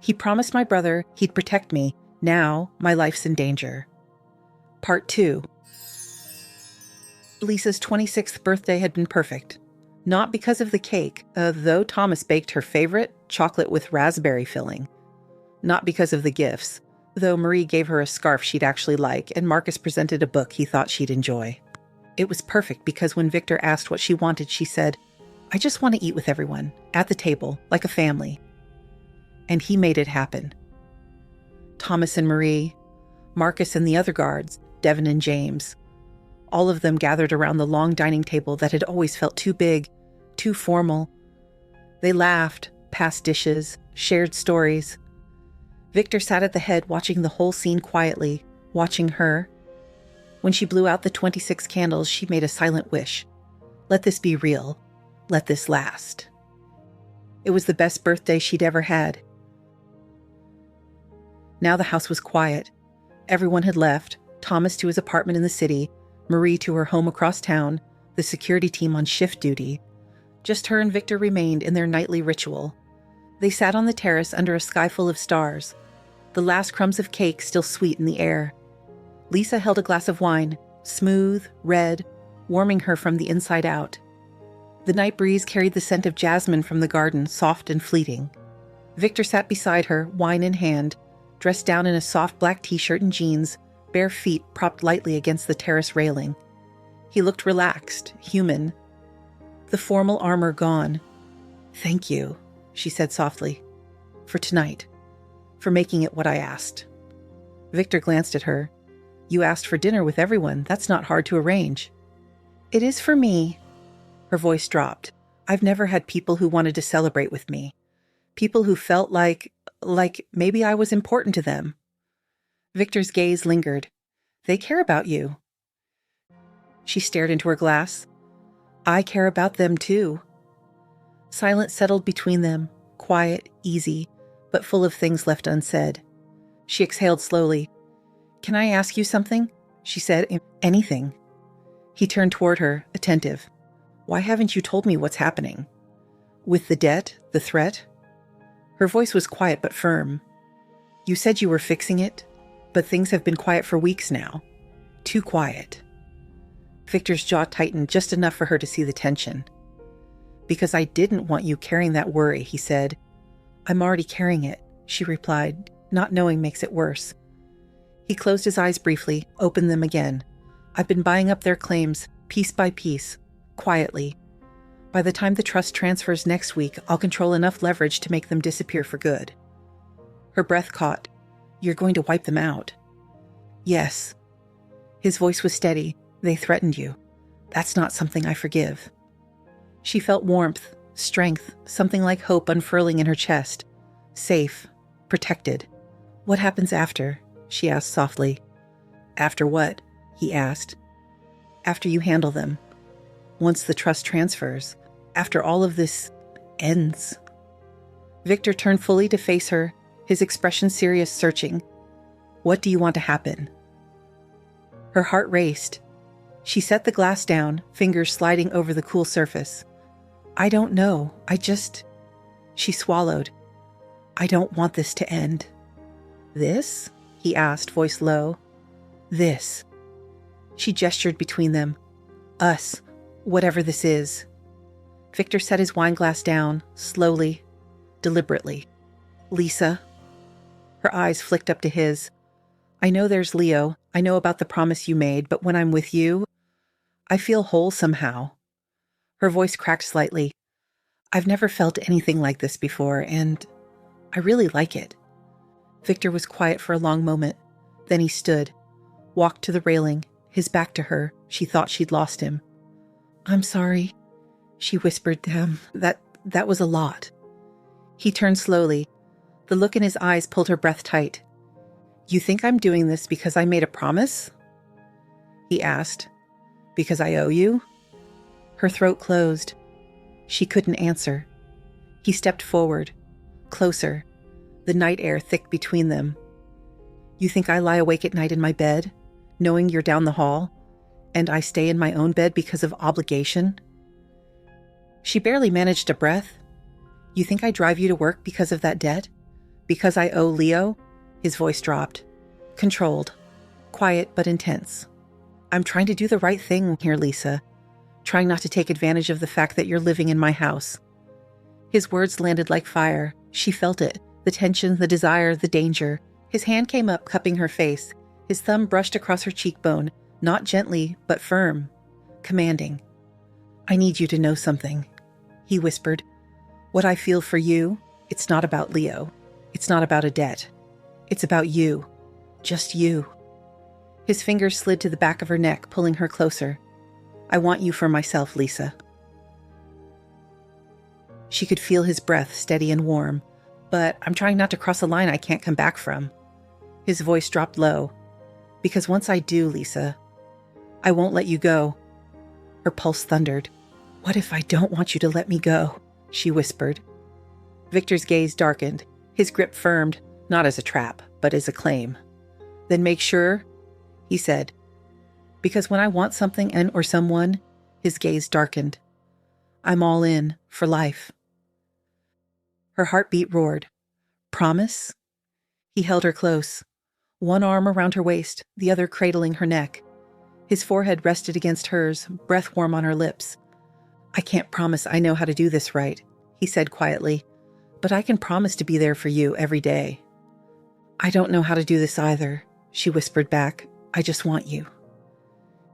He promised my brother he'd protect me. Now my life's in danger. Part 2. Lisa's 26th birthday had been perfect. Not because of the cake, though Thomas baked her favorite, chocolate with raspberry filling. Not because of the gifts, though Marie gave her a scarf she'd actually like and Marcus presented a book he thought she'd enjoy. It was perfect because when Victor asked what she wanted, she said, "I just want to eat with everyone, at the table, like a family." And he made it happen. Thomas and Marie, Marcus and the other guards, Devin and James, all of them gathered around the long dining table that had always felt too big, too formal. They laughed, passed dishes, shared stories. Victor sat at the head watching the whole scene quietly, watching her. When she blew out the 26 candles, she made a silent wish. Let this be real. Let this last. It was the best birthday she'd ever had. Now the house was quiet. Everyone had left, Thomas to his apartment in the city, Marie to her home across town, the security team on shift duty. Just her and Victor remained in their nightly ritual. They sat on the terrace under a sky full of stars, the last crumbs of cake still sweet in the air. Lisa held a glass of wine, smooth, red, warming her from the inside out. The night breeze carried the scent of jasmine from the garden, soft and fleeting. Victor sat beside her, wine in hand, dressed down in a soft black t-shirt and jeans, bare feet propped lightly against the terrace railing. He looked relaxed, human. The formal armor gone. "Thank you," she said softly, "for tonight, for making it what I asked." Victor glanced at her. "You asked for dinner with everyone. That's not hard to arrange." "It is for me." Her voice dropped. "I've never had people who wanted to celebrate with me. People who felt like maybe I was important to them." Victor's gaze lingered. "They care about you." She stared into her glass. "I care about them too." Silence settled between them, quiet, easy, but full of things left unsaid. She exhaled slowly. "Can I ask you something?" she said. "Anything." He turned toward her, attentive. "Why haven't you told me what's happening? With the debt, the threat?" Her voice was quiet but firm. "You said you were fixing it, but things have been quiet for weeks now. Too quiet." Victor's jaw tightened just enough for her to see the tension. "Because I didn't want you carrying that worry," he said. "I'm already carrying it," she replied. "Not knowing makes it worse." He closed his eyes briefly, opened them again. "I've been buying up their claims, piece by piece, quietly. By the time the trust transfers next week, I'll control enough leverage to make them disappear for good." Her breath caught. "You're going to wipe them out." "Yes." His voice was steady. "They threatened you. That's not something I forgive." She felt warmth, strength, something like hope unfurling in her chest. Safe, protected. "What happens after?" she asked softly. "After what?" he asked. "After you handle them. Once the trust transfers. After all of this ends." Victor turned fully to face her, his expression serious, searching. "What do you want to happen?" Her heart raced. She set the glass down, fingers sliding over the cool surface. "I don't know. She swallowed. "I don't want this to end." "This?" he asked, voice low. "This." She gestured between them. "Us, whatever this is." Victor set his wine glass down, slowly, deliberately. "Lisa." Her eyes flicked up to his. "I know there's Leo. I know about the promise you made, but when I'm with you, I feel whole somehow." Her voice cracked slightly. "I've never felt anything like this before, and I really like it." Victor was quiet for a long moment. Then he stood, walked to the railing, his back to her. She thought she'd lost him. "I'm sorry," she whispered to him. That was a lot." He turned slowly. The look in his eyes pulled her breath tight. "You think I'm doing this because I made a promise?" he asked. "Because I owe you?" Her throat closed. She couldn't answer. He stepped forward, closer, the night air thick between them. "You think I lie awake at night in my bed, knowing you're down the hall, and I stay in my own bed because of obligation?" She barely managed a breath. "You think I drive you to work because of that debt? Because I owe Leo? His voice dropped. Controlled. Quiet but intense. I'm trying to do the right thing here, Lisa. Trying not to take advantage of the fact that you're living in my house. His words landed like fire. She felt it. The tension, the desire, the danger. His hand came up, cupping her face. His thumb brushed across her cheekbone, not gently, but firm. Commanding. I need you to know something, he whispered. What I feel for you, it's not about Leo. It's not about a debt. It's about you. Just you. His fingers slid to the back of her neck, pulling her closer. I want you for myself, Lisa. She could feel his breath, steady and warm. But I'm trying not to cross a line I can't come back from. His voice dropped low. Because once I do, Lisa, I won't let you go. Her pulse thundered. What if I don't want you to let me go? She whispered. Victor's gaze darkened. His grip firmed, not as a trap, but as a claim. Then make sure, he said. Because when I want something or someone, his gaze darkened. I'm all in, for life. Her heartbeat roared. Promise? He held her close, one arm around her waist, the other cradling her neck. His forehead rested against hers, breath warm on her lips. I can't promise I know how to do this right, he said quietly, but I can promise to be there for you every day. I don't know how to do this either, she whispered back. I just want you.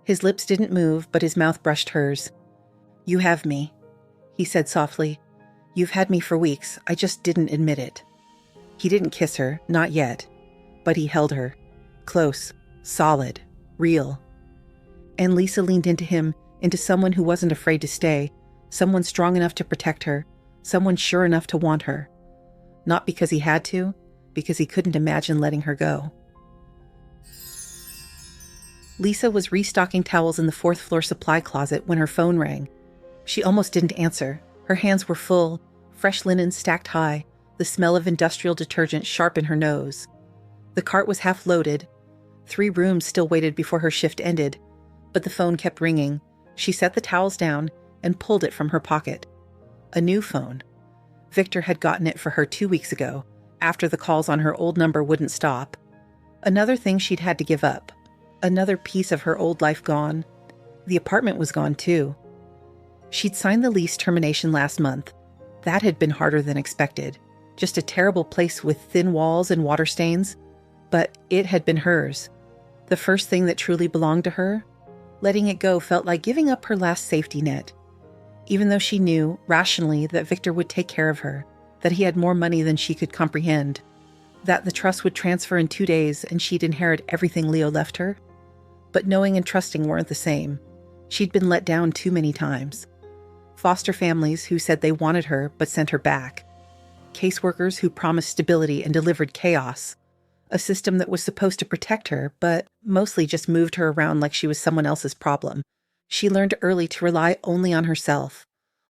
His lips didn't move, but his mouth brushed hers. You have me, he said softly. You've had me for weeks, I just didn't admit it. He didn't kiss her, not yet, but he held her. Close, solid, real. And Lisa leaned into him, into someone who wasn't afraid to stay, someone strong enough to protect her, someone sure enough to want her. Not because he had to, because he couldn't imagine letting her go. Lisa was restocking towels in the fourth-floor supply closet when her phone rang. She almost didn't answer. Her hands were full, fresh linen stacked high, the smell of industrial detergent sharp in her nose. The cart was half loaded. 3 rooms still waited before her shift ended, but the phone kept ringing. She set the towels down and pulled it from her pocket. A new phone. Victor had gotten it for her 2 weeks ago, after the calls on her old number wouldn't stop. Another thing she'd had to give up. Another piece of her old life gone. The apartment was gone too. She'd signed the lease termination last month. That had been harder than expected. Just a terrible place with thin walls and water stains. But it had been hers. The first thing that truly belonged to her. Letting it go felt like giving up her last safety net. Even though she knew, rationally, that Victor would take care of her, that he had more money than she could comprehend, that the trust would transfer in 2 days and she'd inherit everything Leo left her. But knowing and trusting weren't the same. She'd been let down too many times. Foster families who said they wanted her but sent her back. Caseworkers who promised stability and delivered chaos. A system that was supposed to protect her, but mostly just moved her around like she was someone else's problem. She learned early to rely only on herself.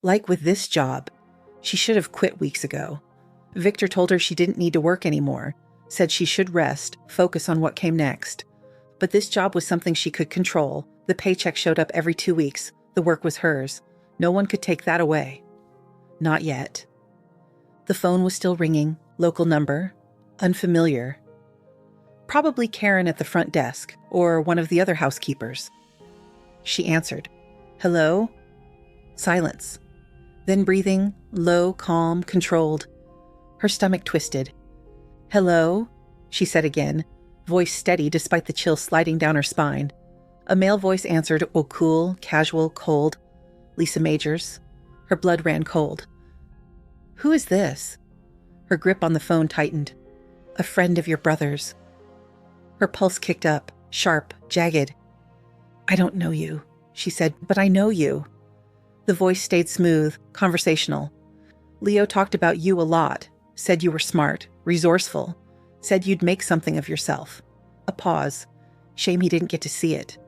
Like with this job. She should have quit weeks ago. Victor told her she didn't need to work anymore, said she should rest, focus on what came next. But this job was something she could control. The paycheck showed up every 2 weeks. The work was hers. No one could take that away. Not yet. The phone was still ringing, local number, unfamiliar. Probably Karen at the front desk, or one of the other housekeepers. She answered. Hello? Silence. Then breathing, low, calm, controlled. Her stomach twisted. Hello? She said again, voice steady despite the chill sliding down her spine. A male voice answered, cool, casual, cold. Lisa Majors. Her blood ran cold. Who is this? Her grip on the phone tightened. A friend of your brother's. Her pulse kicked up, sharp, jagged. I don't know you, she said, but I know you. The voice stayed smooth, conversational. Leo talked about you a lot, said you were smart, resourceful, said you'd make something of yourself. A pause. Shame he didn't get to see it.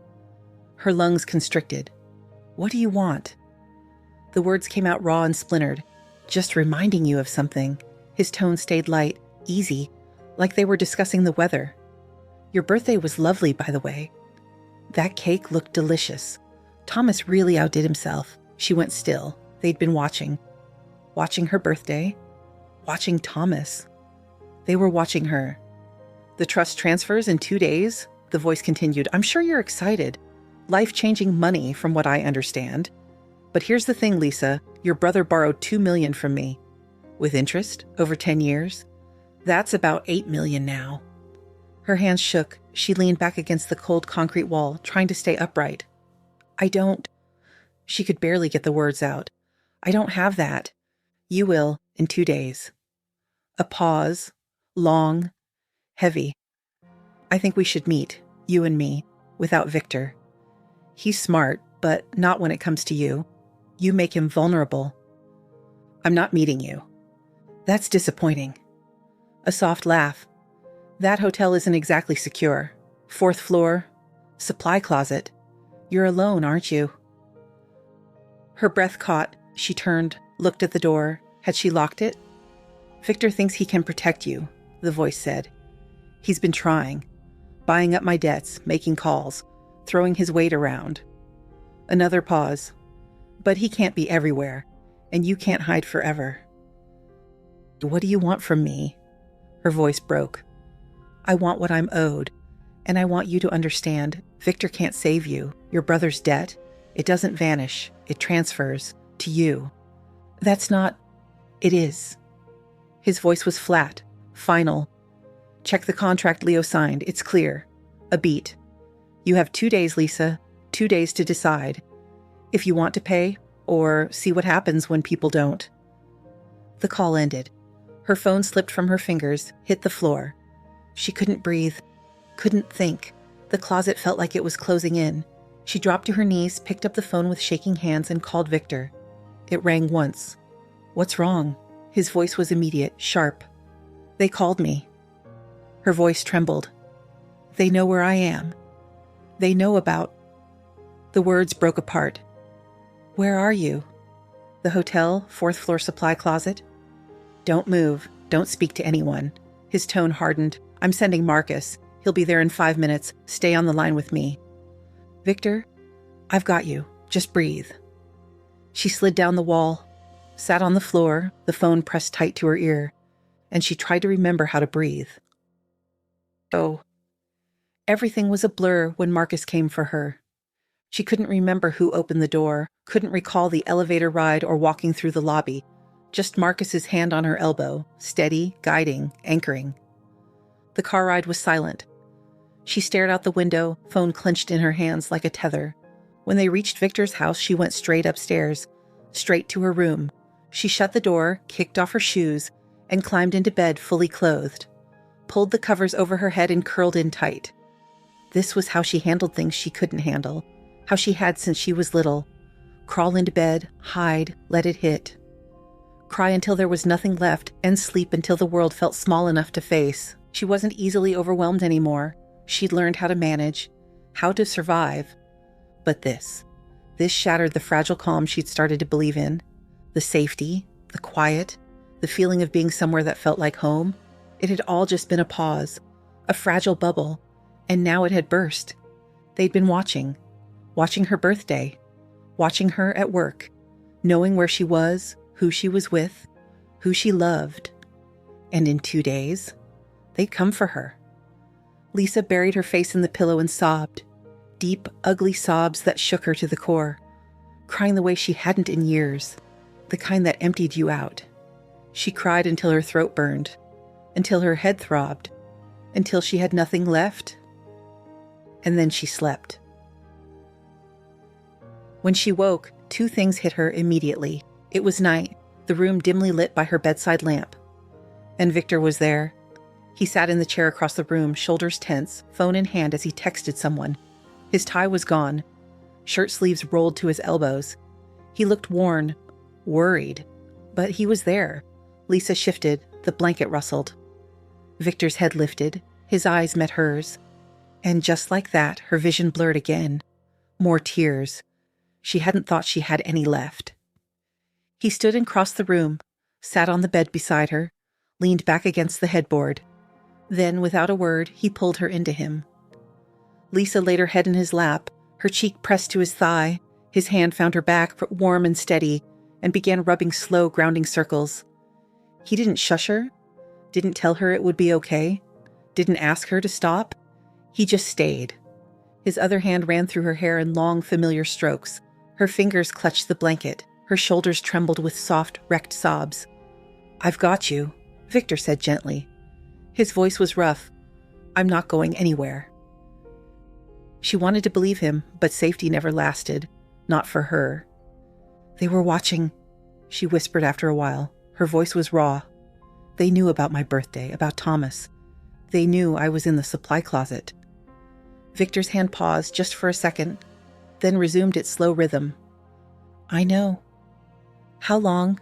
Her lungs constricted. What do you want? The words came out raw and splintered. Just reminding you of something. His tone stayed light, easy, like they were discussing the weather. Your birthday was lovely, by the way. That cake looked delicious. Thomas really outdid himself. She went still. They'd been watching. Watching her birthday. Watching Thomas. They were watching her. The trust transfers in 2 days? The voice continued. I'm sure you're excited. Life-changing money, from what I understand. But here's the thing, Lisa. Your brother borrowed $2 million from me. With interest, over 10 years. That's about $8 million now. Her hands shook. She leaned back against the cold concrete wall, trying to stay upright. I don't... She could barely get the words out. I don't have that. You will, in 2 days. A pause. Long. Heavy. I think we should meet, you and me, without Victor. He's smart, but not when it comes to you. You make him vulnerable. I'm not meeting you. That's disappointing. A soft laugh. That hotel isn't exactly secure. 4th floor. Supply closet. You're alone, aren't you? Her breath caught. She turned, looked at the door. Had she locked it? Victor thinks he can protect you, the voice said. He's been trying. Buying up my debts, making calls, throwing his weight around. Another pause. But he can't be everywhere, and you can't hide forever. What do you want from me? Her voice broke. I want what I'm owed, and I want you to understand Victor can't save you. Your brother's debt, it doesn't vanish. It transfers to you. That's not... It is. His voice was flat, final. Check the contract Leo signed. It's clear. A beat. You have 2 days, Lisa. 2 days to decide. If you want to pay, or see what happens when people don't. The call ended. Her phone slipped from her fingers, hit the floor. She couldn't breathe, couldn't think. The closet felt like it was closing in. She dropped to her knees, picked up the phone with shaking hands, and called Victor. It rang once. What's wrong? His voice was immediate, sharp. They called me. Her voice trembled. They know where I am. They know about... The words broke apart. Where are you? The hotel, 4th floor supply closet? Don't move. Don't speak to anyone. His tone hardened. I'm sending Marcus. He'll be there in 5 minutes. Stay on the line with me. Victor, I've got you. Just breathe. She slid down the wall, sat on the floor, the phone pressed tight to her ear, and she tried to remember how to breathe. Oh. Everything was a blur when Marcus came for her. She couldn't remember who opened the door, couldn't recall the elevator ride or walking through the lobby. Just Marcus's hand on her elbow, steady, guiding, anchoring. The car ride was silent. She stared out the window, phone clenched in her hands like a tether. When they reached Victor's house, she went straight upstairs, straight to her room. She shut the door, kicked off her shoes, and climbed into bed fully clothed. Pulled the covers over her head and curled in tight. This was how she handled things she couldn't handle, how she had since she was little. Crawl into bed, hide, let it hit. Cry until there was nothing left, and sleep until the world felt small enough to face. She wasn't easily overwhelmed anymore. She'd learned how to manage, how to survive. But this shattered the fragile calm she'd started to believe in. The safety, the quiet, the feeling of being somewhere that felt like home. It had all just been a pause, a fragile bubble, and now it had burst. They'd been watching her birthday, watching her at work, knowing where she was, who she was with, who she loved. And in 2 days, they'd come for her. Lisa buried her face in the pillow and sobbed, deep, ugly sobs that shook her to the core, crying the way she hadn't in years, the kind that emptied you out. She cried until her throat burned, until her head throbbed, until she had nothing left. And then she slept. When she woke, 2 things hit her immediately. It was night, the room dimly lit by her bedside lamp. And Victor was there. He sat in the chair across the room, shoulders tense, phone in hand as he texted someone. His tie was gone. Shirt sleeves rolled to his elbows. He looked worn, worried. But he was there. Lisa shifted, the blanket rustled. Victor's head lifted, his eyes met hers. And just like that, her vision blurred again. More tears. She hadn't thought she had any left. He stood and crossed the room, sat on the bed beside her, leaned back against the headboard. Then, without a word, he pulled her into him. Lisa laid her head in his lap, her cheek pressed to his thigh. His hand found her back, warm and steady, and began rubbing slow, grounding circles. He didn't shush her, Didn't tell her it would be okay? Didn't ask her to stop? He just stayed. His other hand ran through her hair in long, familiar strokes. Her fingers clutched the blanket. Her shoulders trembled with soft, wrecked sobs. "I've got you," Victor said gently. His voice was rough. "I'm not going anywhere." She wanted to believe him, but safety never lasted. Not for her. "They were watching," she whispered after a while. Her voice was raw. "They knew about my birthday, about Thomas. They knew I was in the supply closet." Victor's hand paused just for a second, then resumed its slow rhythm. "I know." "How long?"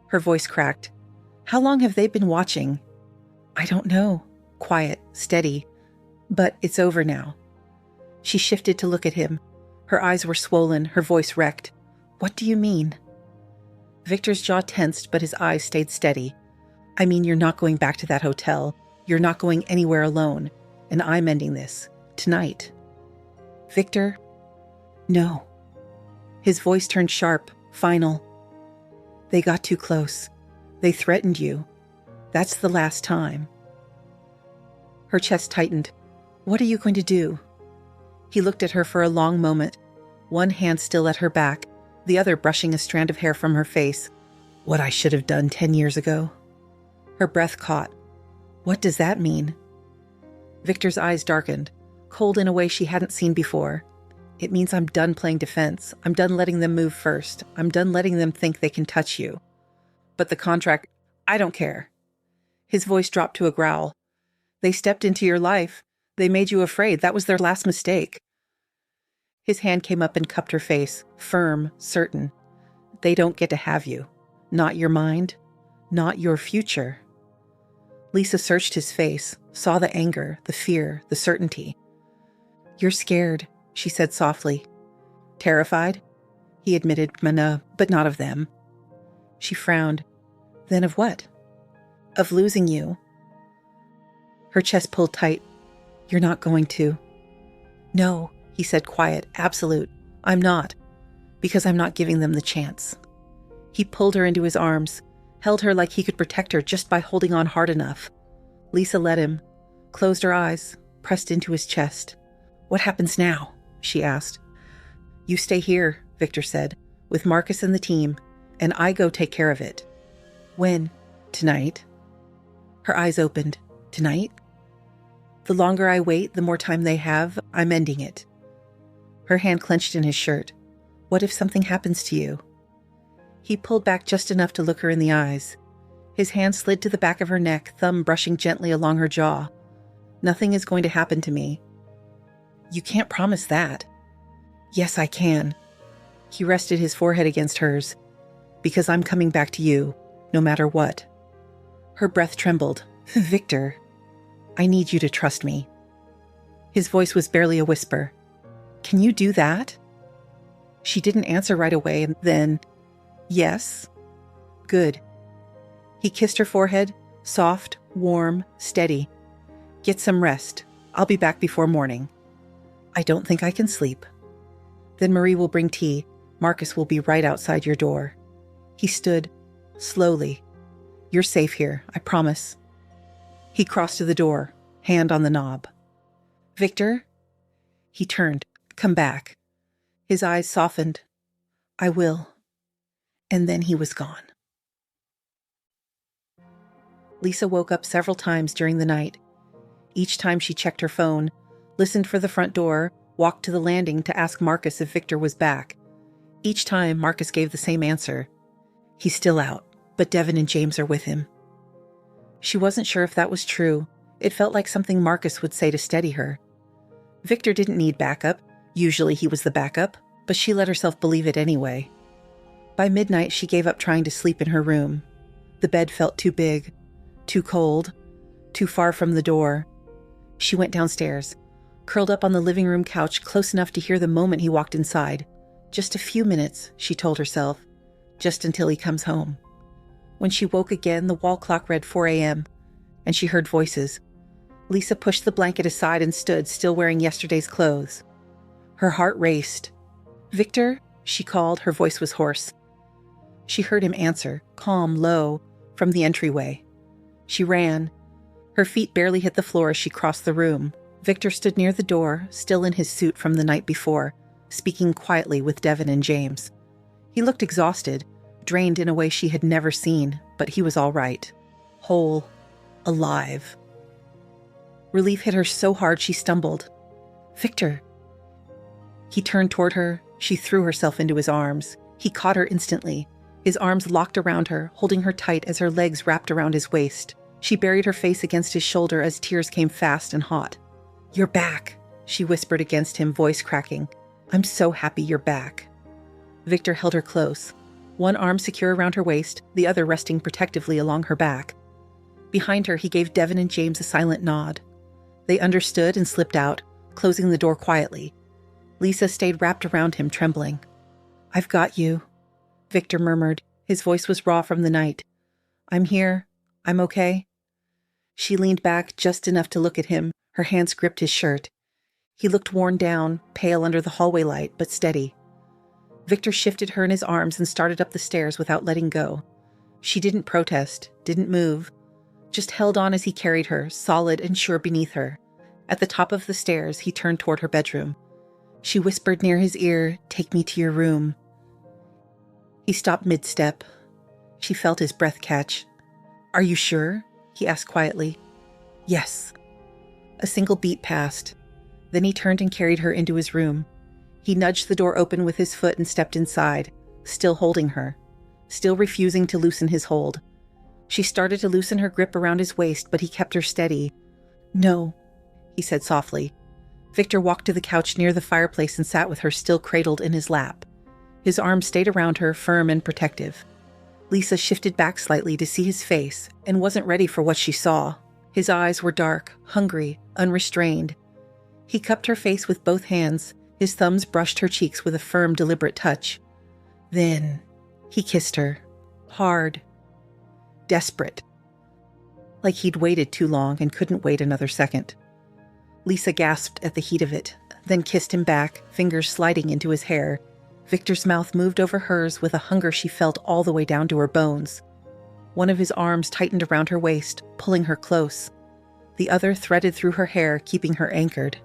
Her voice cracked. "How long have they been watching?" "I don't know." Quiet, steady. "But it's over now." She shifted to look at him. Her eyes were swollen, her voice wrecked. "What do you mean?" Victor's jaw tensed, but his eyes stayed steady. "I mean, you're not going back to that hotel. You're not going anywhere alone. And I'm ending this. Tonight." "Victor?" "No." His voice turned sharp, final. "They got too close. They threatened you. That's the last time." Her chest tightened. "What are you going to do?" He looked at her for a long moment, one hand still at her back, the other brushing a strand of hair from her face. "What I should have done 10 years ago." Her breath caught. "What does that mean?" Victor's eyes darkened, cold in a way she hadn't seen before. "It means I'm done playing defense. I'm done letting them move first. I'm done letting them think they can touch you. But the contract, I don't care." His voice dropped to a growl. "They stepped into your life. They made you afraid. That was their last mistake." His hand came up and cupped her face, firm, certain. "They don't get to have you. Not your mind. Not your future." Lisa searched his face, saw the anger, the fear, the certainty. "You're scared," she said softly. "Terrified?" He admitted, but not of them." She frowned. "Then of what?" "Of losing you." Her chest pulled tight. "You're not going to." "No," he said, quiet, absolute. "I'm not. Because I'm not giving them the chance." He pulled her into his arms, held her like he could protect her just by holding on hard enough. Lisa let him, closed her eyes, pressed into his chest. "What happens now?" she asked. "You stay here," Victor said, "with Marcus and the team, and I go take care of it." "When?" "Tonight." Her eyes opened. "Tonight?" "The longer I wait, the more time they have. I'm ending it." Her hand clenched in his shirt. "What if something happens to you?" He pulled back just enough to look her in the eyes. His hand slid to the back of her neck, thumb brushing gently along her jaw. "Nothing is going to happen to me." "You can't promise that." "Yes, I can." He rested his forehead against hers. "Because I'm coming back to you, no matter what." Her breath trembled. "Victor, I need you to trust me." His voice was barely a whisper. "Can you do that?" She didn't answer right away, and then, "Yes." "Good." He kissed her forehead, soft, warm, steady. "Get some rest. I'll be back before morning." "I don't think I can sleep." "Then Marie will bring tea. Marcus will be right outside your door." He stood, slowly. "You're safe here, I promise." He crossed to the door, hand on the knob. "Victor?" He turned. "Come back." His eyes softened. "I will." And then he was gone. Lisa woke up several times during the night. Each time she checked her phone, listened for the front door, walked to the landing to ask Marcus if Victor was back. Each time, Marcus gave the same answer. "He's still out, but Devin and James are with him." She wasn't sure if that was true. It felt like something Marcus would say to steady her. Victor didn't need backup. Usually he was the backup, but she let herself believe it anyway. By midnight, she gave up trying to sleep in her room. The bed felt too big, too cold, too far from the door. She went downstairs, curled up on the living room couch close enough to hear the moment he walked inside. Just a few minutes, she told herself, just until he comes home. When she woke again, the wall clock read 4 a.m., and she heard voices. Lisa pushed the blanket aside and stood, still wearing yesterday's clothes. Her heart raced. "Victor?" she called. Her voice was hoarse. She heard him answer, calm, low, from the entryway. She ran. Her feet barely hit the floor as she crossed the room. Victor stood near the door, still in his suit from the night before, speaking quietly with Devin and James. He looked exhausted, drained in a way she had never seen, but he was all right. Whole. Alive. Relief hit her so hard she stumbled. "Victor." He turned toward her. She threw herself into his arms. He caught her instantly. His arms locked around her, holding her tight as her legs wrapped around his waist. She buried her face against his shoulder as tears came fast and hot. "You're back," she whispered against him, voice cracking. "I'm so happy you're back." Victor held her close, one arm secure around her waist, the other resting protectively along her back. Behind her, he gave Devin and James a silent nod. They understood and slipped out, closing the door quietly. Lisa stayed wrapped around him, trembling. "I've got you," Victor murmured. His voice was raw from the night. "I'm here. I'm okay." She leaned back just enough to look at him. Her hands gripped his shirt. He looked worn down, pale under the hallway light, but steady. Victor shifted her in his arms and started up the stairs without letting go. She didn't protest, didn't move, just held on as he carried her, solid and sure beneath her. At the top of the stairs, he turned toward her bedroom. She whispered near his ear, "Take me to your room." He stopped mid-step. She felt his breath catch. "Are you sure?" he asked quietly. "Yes." A single beat passed. Then he turned and carried her into his room. He nudged the door open with his foot and stepped inside, still holding her, still refusing to loosen his hold. She started to loosen her grip around his waist, but he kept her steady. "No," he said softly. Victor walked to the couch near the fireplace and sat with her still cradled in his lap. His arms stayed around her, firm and protective. Lisa shifted back slightly to see his face and wasn't ready for what she saw. His eyes were dark, hungry, unrestrained. He cupped her face with both hands. His thumbs brushed her cheeks with a firm, deliberate touch. Then he kissed her, hard, desperate, like he'd waited too long and couldn't wait another second. Lisa gasped at the heat of it, then kissed him back, fingers sliding into his hair. Victor's mouth moved over hers with a hunger she felt all the way down to her bones. One of his arms tightened around her waist, pulling her close. The other threaded through her hair, keeping her anchored.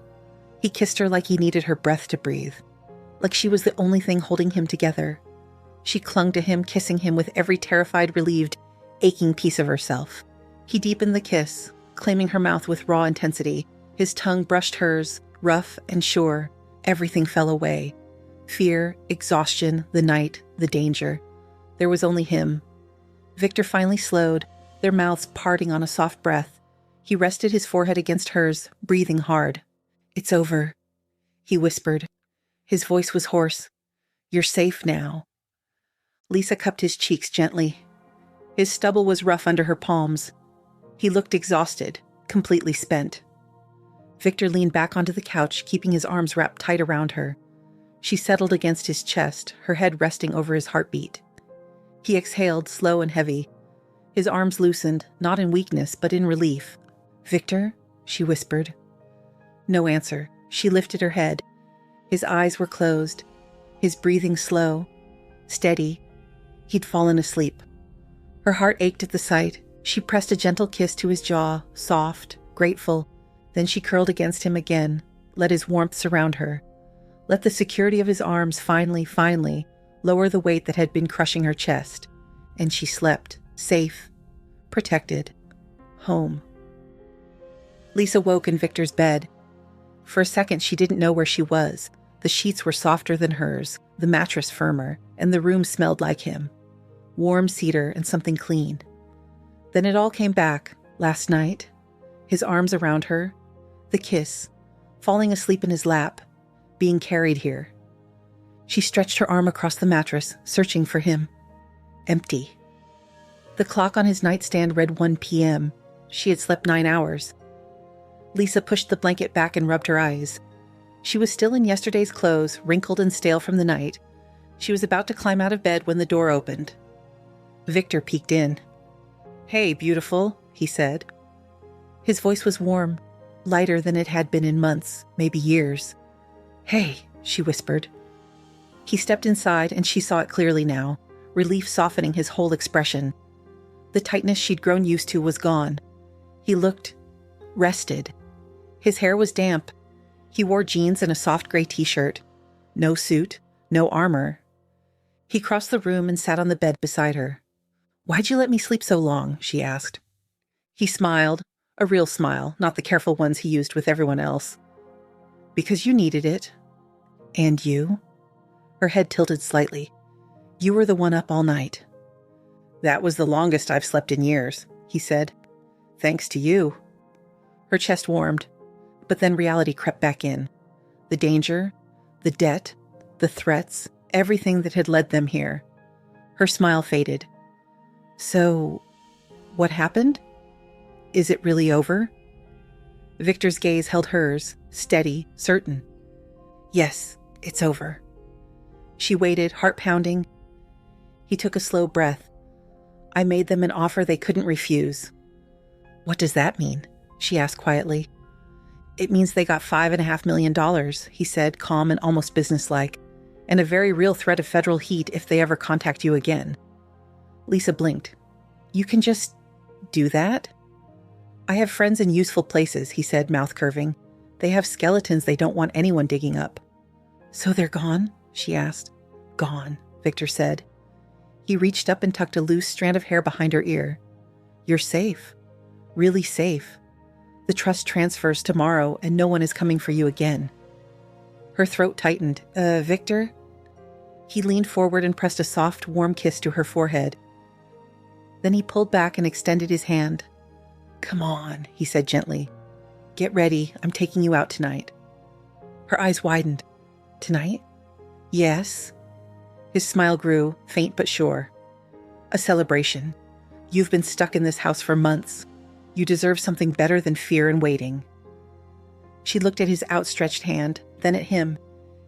He kissed her like he needed her breath to breathe, like she was the only thing holding him together. She clung to him, kissing him with every terrified, relieved, aching piece of herself. He deepened the kiss, claiming her mouth with raw intensity. His tongue brushed hers, rough and sure. Everything fell away. Fear, exhaustion, the night, the danger. There was only him. Victor finally slowed, their mouths parting on a soft breath. He rested his forehead against hers, breathing hard. "It's over," he whispered. His voice was hoarse. "You're safe now." Lisa cupped his cheeks gently. His stubble was rough under her palms. He looked exhausted, completely spent. Victor leaned back onto the couch, keeping his arms wrapped tight around her. She settled against his chest, her head resting over his heartbeat. He exhaled, slow and heavy. His arms loosened, not in weakness, but in relief. "Victor?" she whispered. No answer. She lifted her head. His eyes were closed, his breathing slow, steady. He'd fallen asleep. Her heart ached at the sight. She pressed a gentle kiss to his jaw, soft, grateful. Then she curled against him again, let his warmth surround her. Let the security of his arms finally, lower the weight that had been crushing her chest. And she slept, safe, protected, home. Lisa woke in Victor's bed. For a second, she didn't know where she was. The sheets were softer than hers, the mattress firmer, and the room smelled like him. Warm cedar and something clean. Then it all came back, last night. His arms around her, the kiss, falling asleep in his lap, being carried here. She stretched her arm across the mattress, searching for him. Empty. The clock on his nightstand read 1 p.m. She had slept 9 hours. Lisa pushed the blanket back and rubbed her eyes. She was still in yesterday's clothes, wrinkled and stale from the night. She was about to climb out of bed when the door opened. Victor peeked in. "Hey, beautiful," he said. His voice was warm, lighter than it had been in months, maybe years. "Hey," she whispered. He stepped inside, and she saw it clearly now, relief softening his whole expression. The tightness she'd grown used to was gone. He looked rested. His hair was damp. He wore jeans and a soft gray t-shirt. No suit, no armor. He crossed the room and sat on the bed beside her. "Why'd you let me sleep so long?" she asked. He smiled, a real smile, not the careful ones he used with everyone else. "Because you needed it." "And you?" Her head tilted slightly. "You were the one up all night." "That was the longest I've slept in years," he said. "Thanks to you." Her chest warmed, but then reality crept back in. The danger, the debt, the threats, everything that had led them here. Her smile faded. "So, what happened? Is it really over?" Victor's gaze held hers, steady, certain. "Yes, it's over." She waited, heart pounding. He took a slow breath. "I made them an offer they couldn't refuse." "What does that mean?" she asked quietly. "It means they got $5.5 million, he said, calm and almost businesslike, and a very real threat of federal heat if they ever contact you again. Lisa blinked. "You can just do that?" "I have friends in useful places," he said, mouth curving. "They have skeletons they don't want anyone digging up." "So they're gone?" she asked. "Gone," Victor said. He reached up and tucked a loose strand of hair behind her ear. "You're safe. Really safe. The trust transfers tomorrow and no one is coming for you again." Her throat tightened. Victor?" He leaned forward and pressed a soft, warm kiss to her forehead. Then he pulled back and extended his hand. "Come on," he said gently. "Get ready. I'm taking you out tonight." Her eyes widened. "Tonight?" "Yes." His smile grew, faint but sure. "A celebration. You've been stuck in this house for months. You deserve something better than fear and waiting." She looked at his outstretched hand, then at him.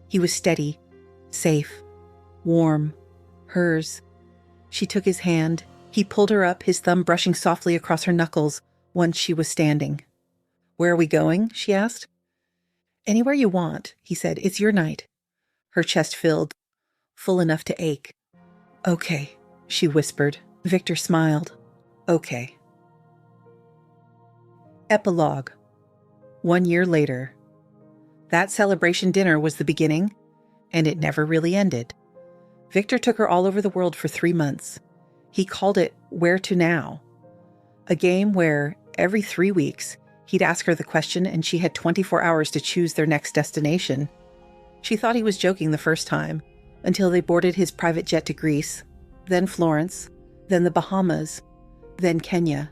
He was steady, safe, warm, hers. She took his hand. He pulled her up, his thumb brushing softly across her knuckles once she was standing. "Where are we going?" she asked. "Anywhere you want," he said. "It's your night." Her chest filled, full enough to ache. "Okay," she whispered. Victor smiled. "Okay." Epilogue. 1 year later. That celebration dinner was the beginning, and it never really ended. Victor took her all over the world for 3 months. He called it Where to Now, a game where, every 3 weeks, he'd ask her the question and she had 24 hours to choose their next destination. She thought he was joking the first time, until they boarded his private jet to Greece, then Florence, then the Bahamas, then Kenya.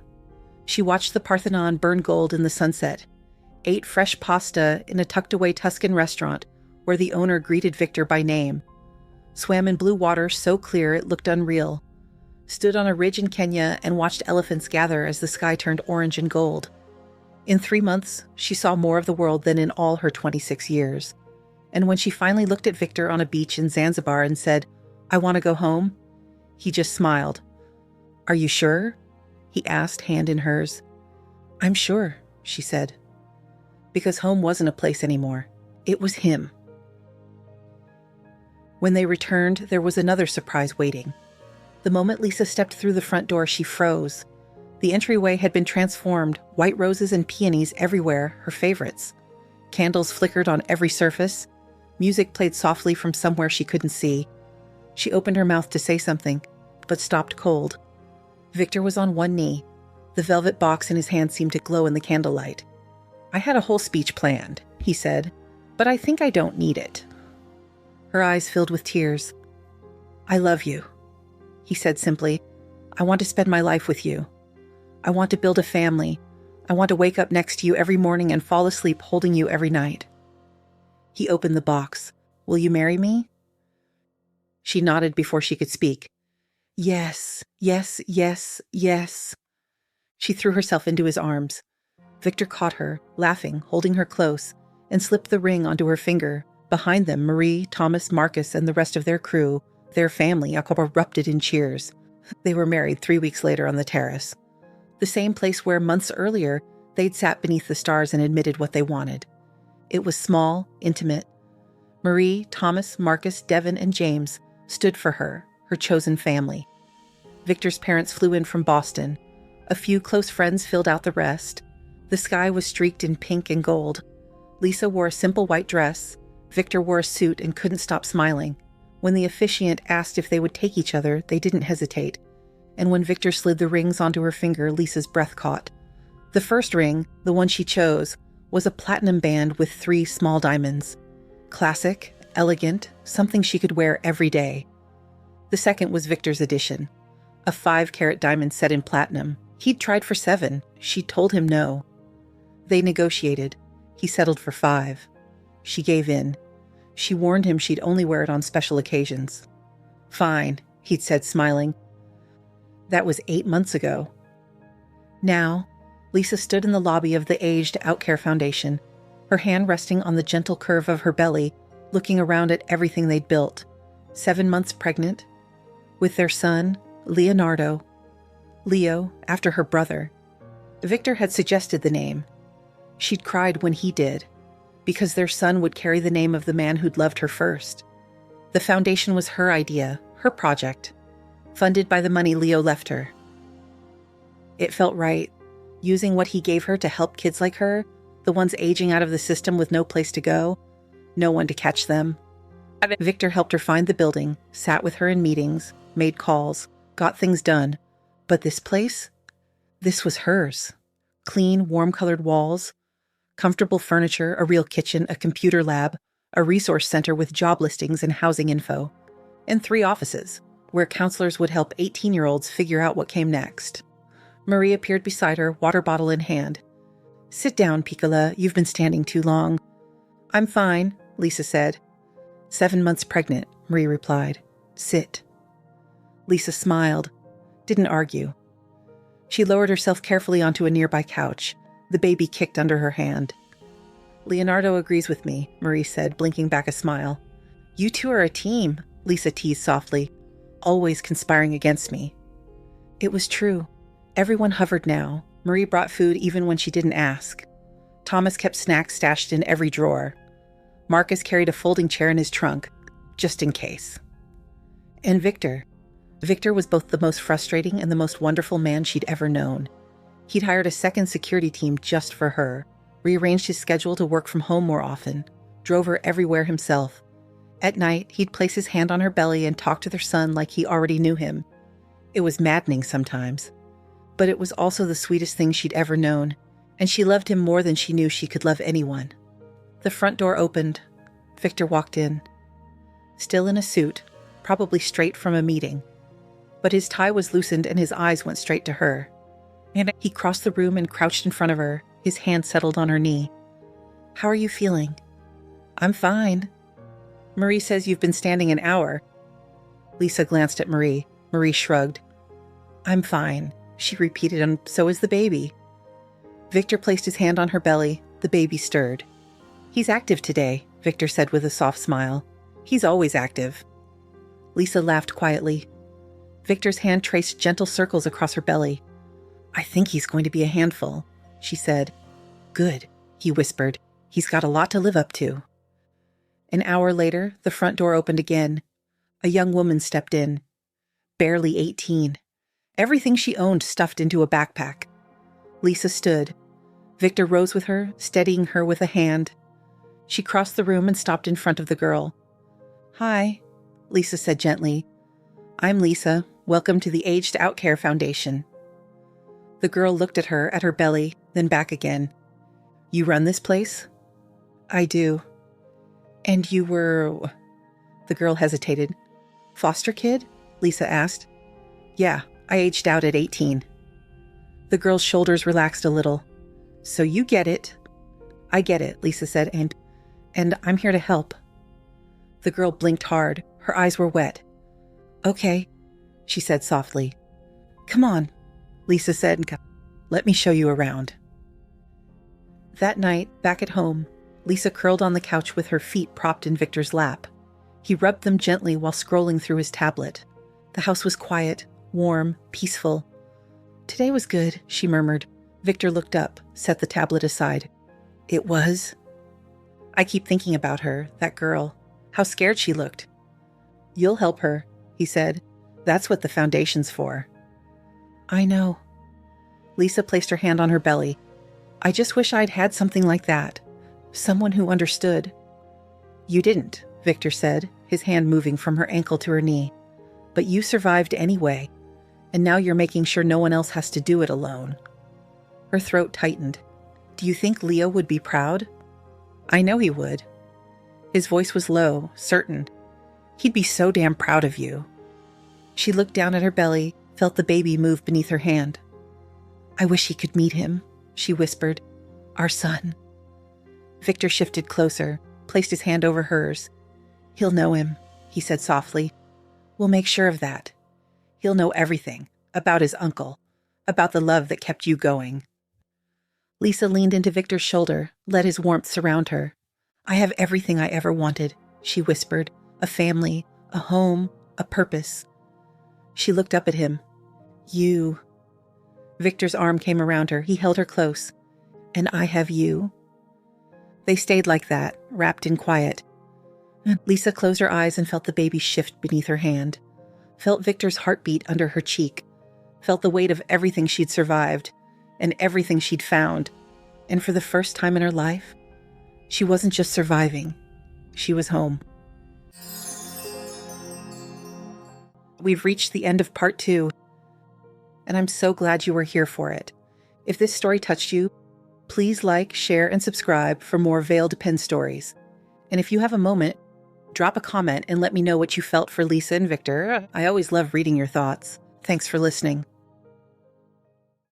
She watched the Parthenon burn gold in the sunset, ate fresh pasta in a tucked-away Tuscan restaurant where the owner greeted Victor by name, swam in blue water so clear it looked unreal, stood on a ridge in Kenya and watched elephants gather as the sky turned orange and gold. In 3 months, she saw more of the world than in all her 26 years. And when she finally looked at Victor on a beach in Zanzibar and said, "I want to go home," he just smiled. "Are you sure?" he asked, hand in hers. "I'm sure," she said. Because home wasn't a place anymore. It was him. When they returned, there was another surprise waiting. The moment Lisa stepped through the front door, she froze. The entryway had been transformed, white roses and peonies everywhere, her favorites. Candles flickered on every surface. Music played softly from somewhere she couldn't see. She opened her mouth to say something, but stopped cold. Victor was on one knee. The velvet box in his hand seemed to glow in the candlelight. "I had a whole speech planned," he said, "but I think I don't need it." Her eyes filled with tears. "I love you," he said simply. "I want to spend my life with you. I want to build a family. I want to wake up next to you every morning and fall asleep holding you every night." He opened the box. "Will you marry me?" She nodded before she could speak. "Yes, yes, yes, yes." She threw herself into his arms. Victor caught her, laughing, holding her close, and slipped the ring onto her finger. Behind them, Marie, Thomas, Marcus, and the rest of their crew, their family, erupted in cheers. They were married 3 weeks later on the terrace. The same place where, months earlier, they'd sat beneath the stars and admitted what they wanted. It was small, intimate. Marie, Thomas, Marcus, Devin, and James stood for her, her chosen family. Victor's parents flew in from Boston. A few close friends filled out the rest. The sky was streaked in pink and gold. Lisa wore a simple white dress. Victor wore a suit and couldn't stop smiling. When the officiant asked if they would take each other, they didn't hesitate. And when Victor slid the rings onto her finger, Lisa's breath caught. The first ring, the one she chose, was a platinum band with 3 small diamonds. Classic, elegant, something she could wear every day. The second was Victor's addition, a 5-carat diamond set in platinum. He'd tried for 7. She'd told him no. They negotiated. He settled for 5. She gave in. She warned him she'd only wear it on special occasions. Fine, he'd said, smiling. That was 8 months ago. Now, Lisa stood in the lobby of the Aged Out Care Foundation, her hand resting on the gentle curve of her belly, looking around at everything they'd built. 7 months pregnant, with their son, Leonardo. Leo, after her brother. Victor had suggested the name. She'd cried when he did, because their son would carry the name of the man who'd loved her first. The foundation was her idea, her project, funded by the money Leo left her. It felt right, using what he gave her to help kids like her, the ones aging out of the system with no place to go, no one to catch them. Victor helped her find the building, sat with her in meetings, made calls, got things done. But this place? This was hers. Clean, warm-colored walls, comfortable furniture, a real kitchen, a computer lab, a resource center with job listings and housing info, and 3 offices, where counselors would help 18-year-olds figure out what came next. Marie appeared beside her, water bottle in hand. "Sit down, Piccola. You've been standing too long." "I'm fine," Lisa said. 7 months pregnant, Marie replied. "Sit." Lisa smiled, didn't argue. She lowered herself carefully onto a nearby couch. The baby kicked under her hand. "Leonardo agrees with me," Marie said, blinking back a smile. "You two are a team," Lisa teased softly, "always conspiring against me." It was true. Everyone hovered now. Marie brought food even when she didn't ask. Thomas kept snacks stashed in every drawer. Marcus carried a folding chair in his trunk, just in case. And Victor. Victor was both the most frustrating and the most wonderful man she'd ever known. He'd hired a second security team just for her, rearranged his schedule to work from home more often, drove her everywhere himself. At night, he'd place his hand on her belly and talk to their son like he already knew him. It was maddening sometimes, but it was also the sweetest thing she'd ever known, and she loved him more than she knew she could love anyone. The front door opened. Victor walked in. Still in a suit, probably straight from a meeting. But his tie was loosened and his eyes went straight to her. And he crossed the room and crouched in front of her, his hand settled on her knee. "How are you feeling?" "I'm fine." "Marie says you've been standing an hour." Lisa glanced at Marie. Marie shrugged. "I'm fine," she repeated, "and so is the baby." Victor placed his hand on her belly. The baby stirred. "He's active today," Victor said with a soft smile. "He's always active." Lisa laughed quietly. Victor's hand traced gentle circles across her belly. "I think he's going to be a handful," she said. "Good," he whispered. "He's got a lot to live up to." An hour later, the front door opened again. A young woman stepped in. Barely 18. Everything she owned stuffed into a backpack. Lisa stood. Victor rose with her, steadying her with a hand. She crossed the room and stopped in front of the girl. "Hi," Lisa said gently. "I'm Lisa. Welcome to the Aged Out Care Foundation." The girl looked at her belly, then back again. "You run this place?" "I do." "And you were—" The girl hesitated. "Foster kid?" Lisa asked. "Yeah, I aged out at 18. The girl's shoulders relaxed a little. "So you get it." "I get it," Lisa said, and I'm here to help." The girl blinked hard. Her eyes were wet. "Okay," she said softly. "Come on," Lisa said. "Let me show you around." That night, back at home, Lisa curled on the couch with her feet propped in Victor's lap. He rubbed them gently while scrolling through his tablet. The house was quiet, warm, peaceful. "Today was good," she murmured. Victor looked up, set the tablet aside. "It was?" "I keep thinking about her, that girl. How scared she looked." "You'll help her," he said. "That's what the foundation's for." I know. Lisa placed her hand on her belly. I just wish I'd had something like that. Someone who understood. You didn't, Victor said, his hand moving from her ankle to her knee. But you survived anyway, and now you're making sure no one else has to do it alone. Her throat tightened. Do you think Leo would be proud? I know he would. His voice was low, certain. He'd be so damn proud of you. She looked down at her belly, felt the baby move beneath her hand. I wish he could meet him, she whispered. Our son. Victor shifted closer, placed his hand over hers. He'll know him, he said softly. We'll make sure of that. He'll know everything, about his uncle, about the love that kept you going. Lisa leaned into Victor's shoulder, let his warmth surround her. I have everything I ever wanted, she whispered. A family, a home, a purpose. She looked up at him. You. Victor's arm came around her. He held her close. And I have you. They stayed like that, wrapped in quiet. Lisa closed her eyes and felt the baby shift beneath her hand. Felt Victor's heartbeat under her cheek. Felt the weight of everything she'd survived and everything she'd found. And for the first time in her life, she wasn't just surviving. She was home. We've reached the end of part 2, and I'm so glad you were here for it. If this story touched you, please like, share, and subscribe for more Veiled Pen stories. And if you have a moment, drop a comment and let me know what you felt for Lisa and Victor. I always love reading your thoughts. Thanks for listening.